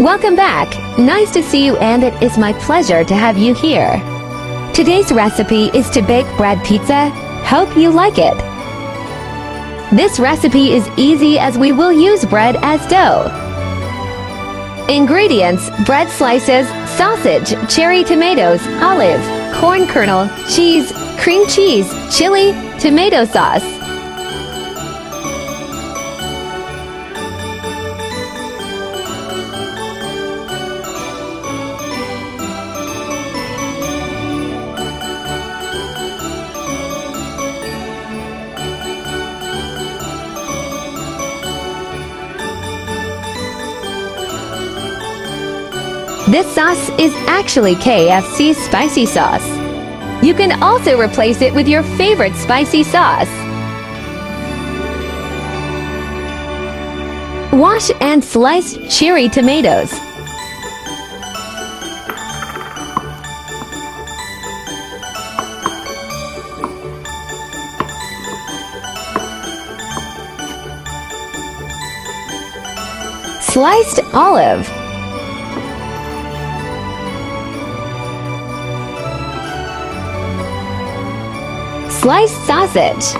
Welcome back. Nice to see you, and it is my pleasure to have you here. Today's recipe is to bake bread pizza. Hope you like it. This recipe is easy as we will use bread as dough. Ingredients: bread slices, sausage, cherry tomatoes, olive, corn kernel, cheese, cream cheese, chili, tomato sauce. This sauce is actually KFC's spicy sauce. You can also replace it with your favorite spicy sauce. Wash and slice cherry tomatoes. Sliced olive. Sliced sausage.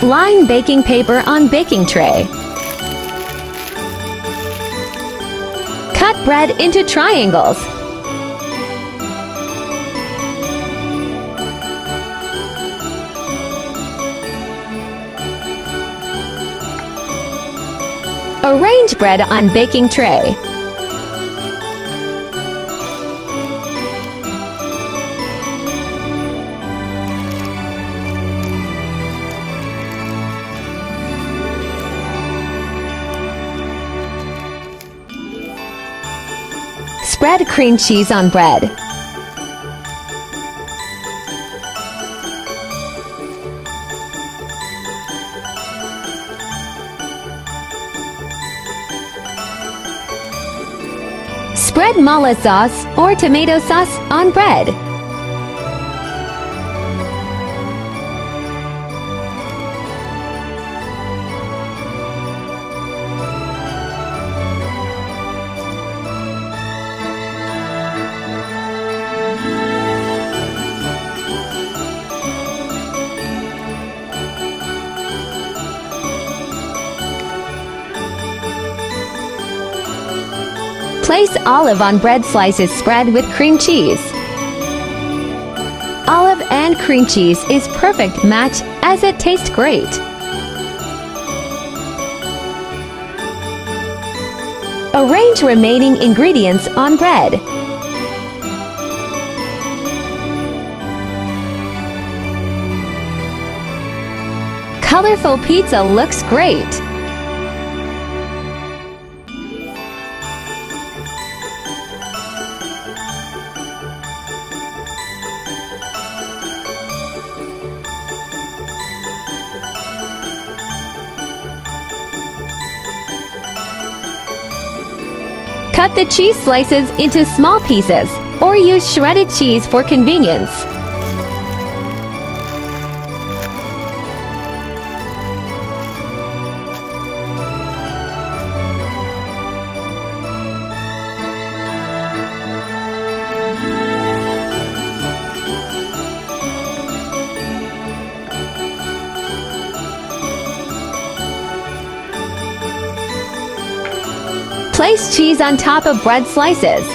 Line baking paper on baking tray. Cut bread into triangles. Arrange bread on baking tray. Spread cream cheese on bread. Spread mala sauce or tomato sauce on bread. Place olive on bread slices spread with cream cheese. Olive and cream cheese is perfect match as it tastes great. Arrange remaining ingredients on bread. Colorful pizza looks great. Cut the cheese slices into small pieces, or use shredded cheese for convenience. Place cheese on top of bread slices.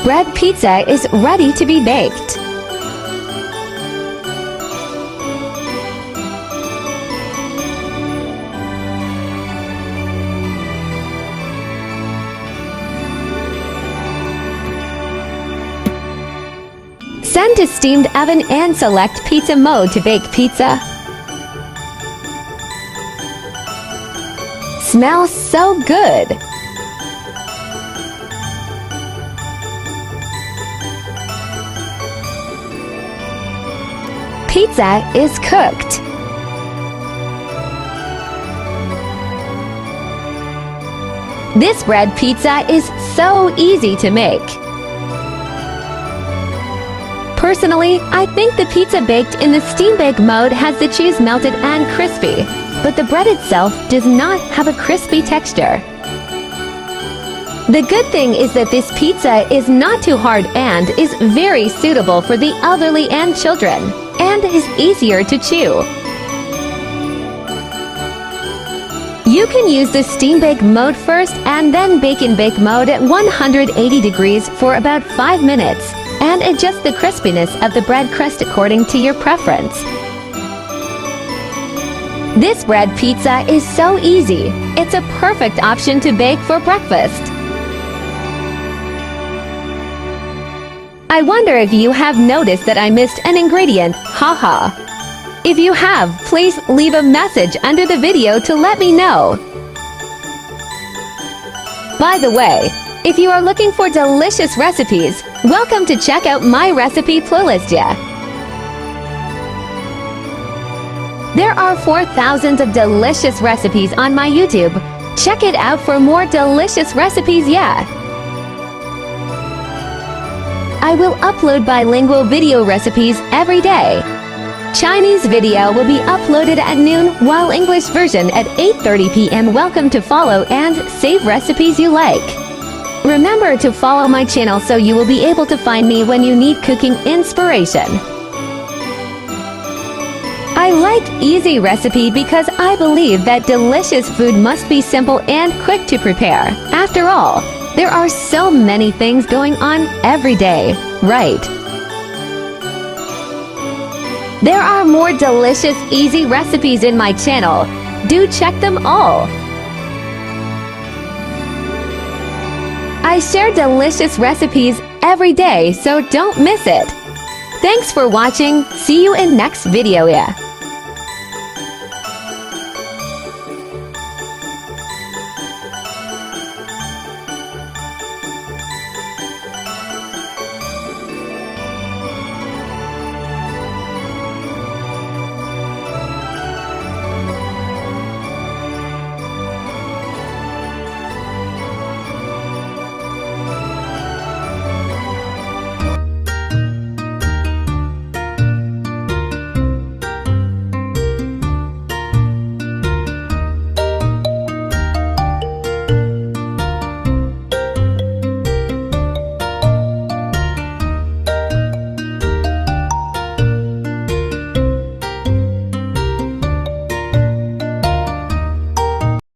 Bread pizza is ready to be baked. Send to steamed oven and select pizza mode to bake pizza. Smells so good! pizza is cooked. This bread pizza is so easy to make. Personally, I think the pizza baked in the steam bake mode has the cheese melted and crispy, but the bread itself does not have a crispy texture. The good thing is that this pizza is not too hard and is very suitable for the elderly and children, and is easier to chew. You can use the steam bake mode first and then bake in bake mode at 180 degrees for about 5 minutes and adjust the crispiness of the bread crust according to your preference. This bread pizza is so easy. It's a perfect option to bake for breakfast. I wonder if you have noticed that I missed an ingredient, haha. If you have, please leave a message under the video to let me know. By the way, if you are looking for delicious recipes, welcome to check out my recipe playlist. There are 4,000 of delicious recipes on my YouTube. Check it out for more delicious recipes. I will upload bilingual video recipes every day. Chinese video will be uploaded at noon, while English version at 8:30 p.m. Welcome to follow and save recipes you like. Remember to follow my channel so you will be able to find me when you need cooking inspiration. I like easy recipe because I believe that delicious food must be simple and quick to prepare. After all, there are so many things going on every day, right? There are more delicious, easy recipes in my channel. Do check them all. I share delicious recipes every day, so don't miss it. Thanks for watching. See you in next video.